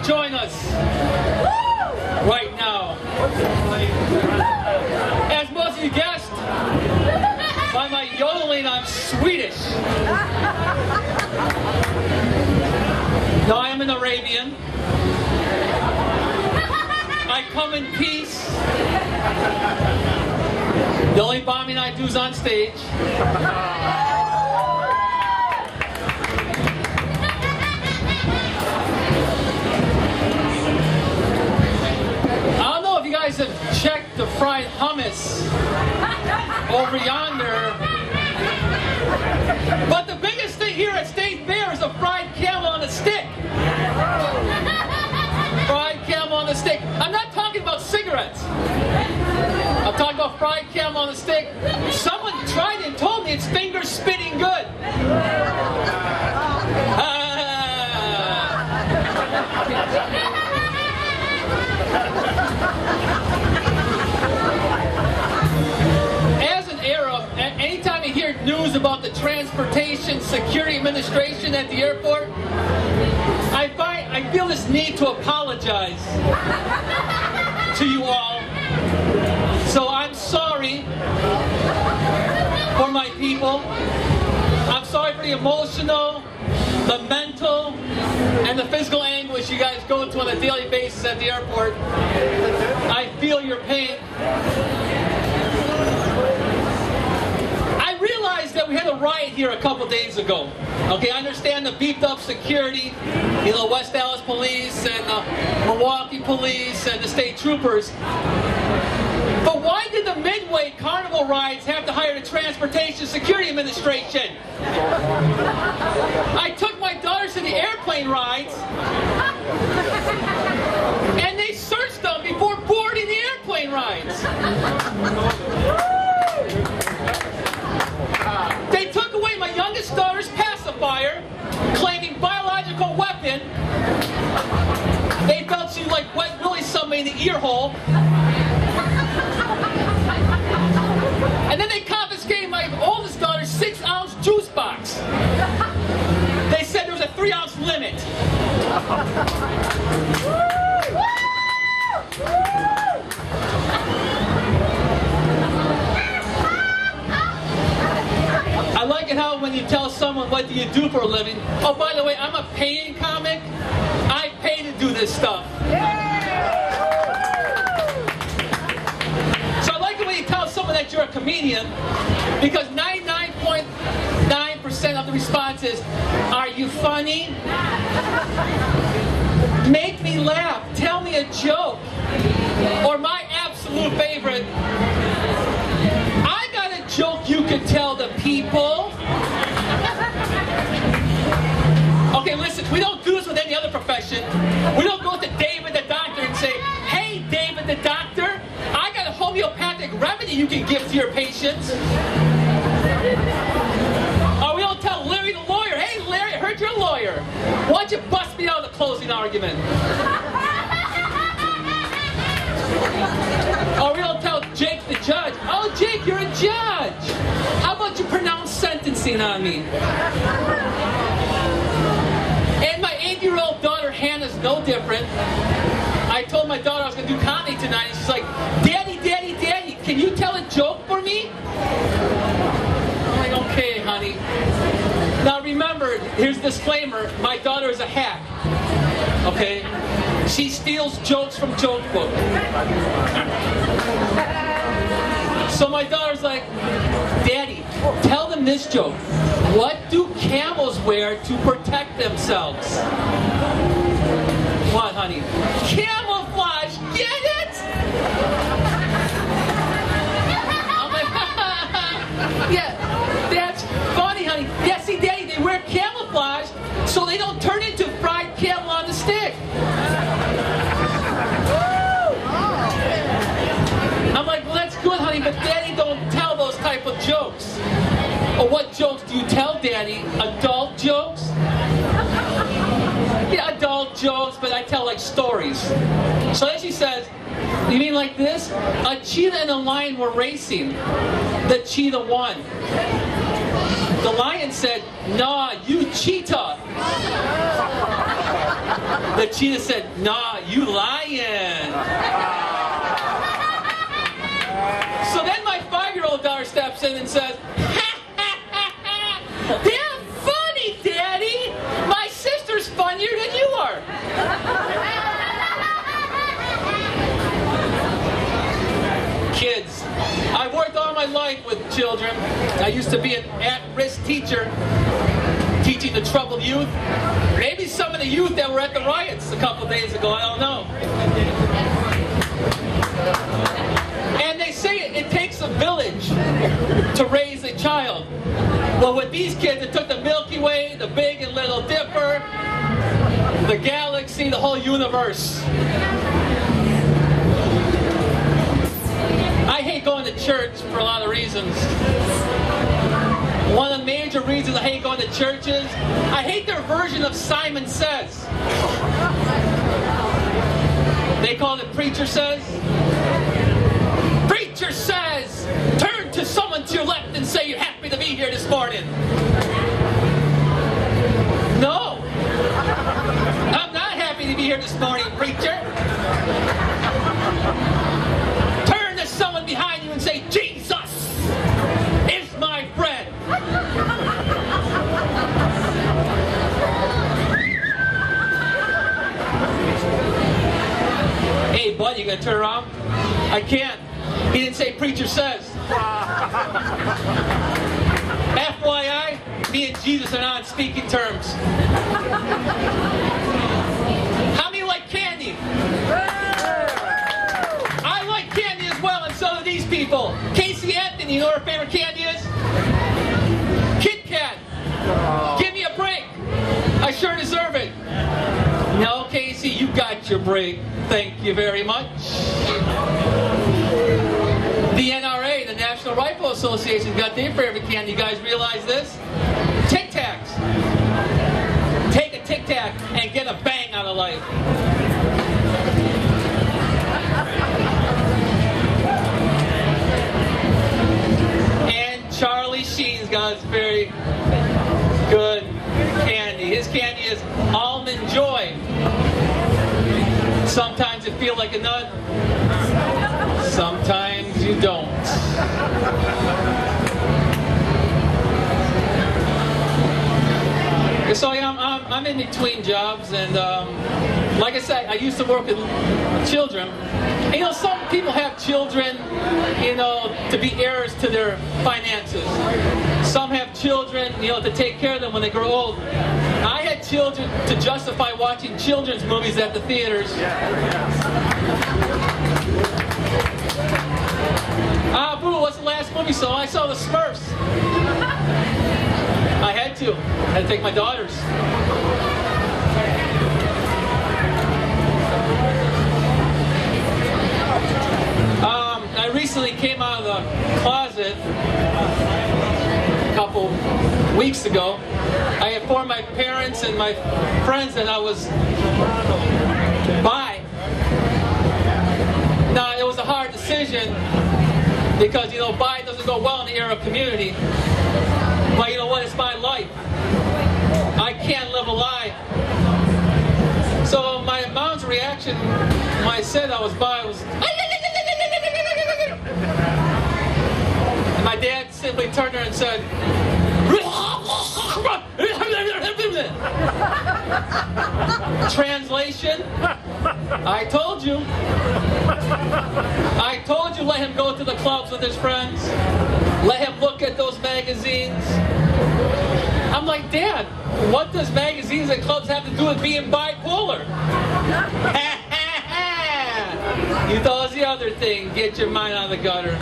join us right now. As most of you guessed, by my yodeling, I'm Swedish. No, I am an Arabian. I come in peace. The only bombing I do is on stage. I don't know if you guys have checked the fried hummus over yonder, but the biggest thing here at State Fair is a fried camel on a stick. Fried camel on a stick. I'm not talking about cigarettes. I'm talking about fried camel on a stick. Someone tried it and told me it's finger spitting good. As an Arab, anytime you hear news about the Transportation Security Administration at the airport, I feel this need to apologize to you all. So I'm sorry for my people. I'm sorry for the emotional, the mental, and the physical anguish you guys go through on a daily basis at the airport. I feel your pain. I realized that we had a riot here a couple days ago. Okay, I understand the beefed up security, you know, West Dallas Police and Milwaukee Police and the state troopers. But why did the Midway Carnival rides have to hire the Transportation Security Administration? I took my daughters to the airplane rides, and they searched them before boarding the airplane rides. They took away my youngest daughter's pacifier, claiming biological weapon. They felt she like wet really somebody in the ear hole. And then they confiscated my oldest daughter's 6-ounce juice box. They said there was a 3-ounce limit. I like it how when you tell someone, what do you do for a living? Oh, by the way, I'm a paying comic. I pay to do this stuff. So I like it when you tell someone that you're a comedian, because 99.9% of the response is, are you funny? Make me laugh. Tell me a joke. Or my absolute favorite, I got a joke you could tell the people. Okay, listen, we don't do this with any other profession. We don't go to David the doctor and say, hey, David the doctor, I got a homeopathic remedy you can give to your patients. Or we don't tell Larry the lawyer, hey, Larry, I heard you're a lawyer. Why don't you bust me out of the closing argument? Or we don't tell Jake the judge, oh, Jake, you're a judge. How about you pronounce sentencing on me? And my 8-year-old daughter, Hannah's no different. I told my daughter I was going to do comedy tonight, and she's like, Daddy, Daddy, Daddy, can you tell a joke for me? I'm like, okay, honey. Now remember, here's the disclaimer, my daughter is a hack. Okay? She steals jokes from Joke Book. So my daughter's like, Daddy, tell them this joke. What do camels wear to protect themselves? What, honey? Camouflage, get it? I'm like, yeah, that's funny, honey. Yeah, see, Daddy, they wear camouflage so they don't turn into fried camel on the stick. I'm like, well, that's good, honey, but Daddy don't tell those type of jokes. Or what jokes do you tell, Daddy? Adult jokes? Yeah, adult jokes, but I tell like stories. So then she says, you mean like this? A cheetah and a lion were racing. The cheetah won. The lion said, nah, you cheetah. The cheetah said, "Nah, you lying." So then my 5-year-old daughter steps in and says, "Damn funny, Daddy! My sister's funnier than you are." Kids. I've worked all my life with children. I used to be an at-risk teacher, teaching the troubled youth. Maybe some of the youth that were at the riots a couple days ago, I don't know. And they say it takes a village to raise a child. Well, with these kids, it took the Milky Way, the Big and Little Dipper, the galaxy, the whole universe. I hate going to church for a lot of reasons. One of the major reasons I hate going to church is I hate their version of Simon Says. They call it Preacher Says. Preacher says, turn to someone to your left and say you're happy to be here this morning. No. I'm not happy to be here this morning, preacher. Turn to someone behind you and say, Jesus is my friend. Hey, bud, you gonna turn around? I can't. He didn't say preacher says. FYI, me and Jesus are not on speaking terms. How many like candy? I like candy as well, and so do these people. Casey Anthony, you know what her favorite candy is? Kit Kat. Give me a break. I sure deserve it. No, Casey, you got your break. Thank you very much. The NRA, the National Rifle Association, got their favorite candy. You guys realize this? Tic Tacs. Take a Tic Tac and get a bang out of life. And Charlie Sheen's got his very good candy. His candy is Almond Joy. Sometimes it feels like a nut. Sometimes you don't. So yeah, I'm in between jobs, and like I said, I used to work with children. And, you know, some people have children, you know, to be heirs to their finances. Some have children, you know, to take care of them when they grow old. I had children to justify watching children's movies at the theaters. Ah, boo, what's the last movie? So I saw the Smurfs. I had to take my daughters. I recently came out of the closet a couple weeks ago. I informed my parents and my friends that I was bi. Now, it was a hard decision because, you know, bi doesn't go well in the Arab community. But you know what? It's my life. I can't live a lie. So my mom's reaction when I said I was bi was... And my dad simply turned to her and said... Translation, I told you. I told you let him go to the clubs with his friends. Let him look at those magazines. I'm like, Dad, what does magazines and clubs have to do with being bipolar? You thought it was the other thing. Get your mind out of the gutter.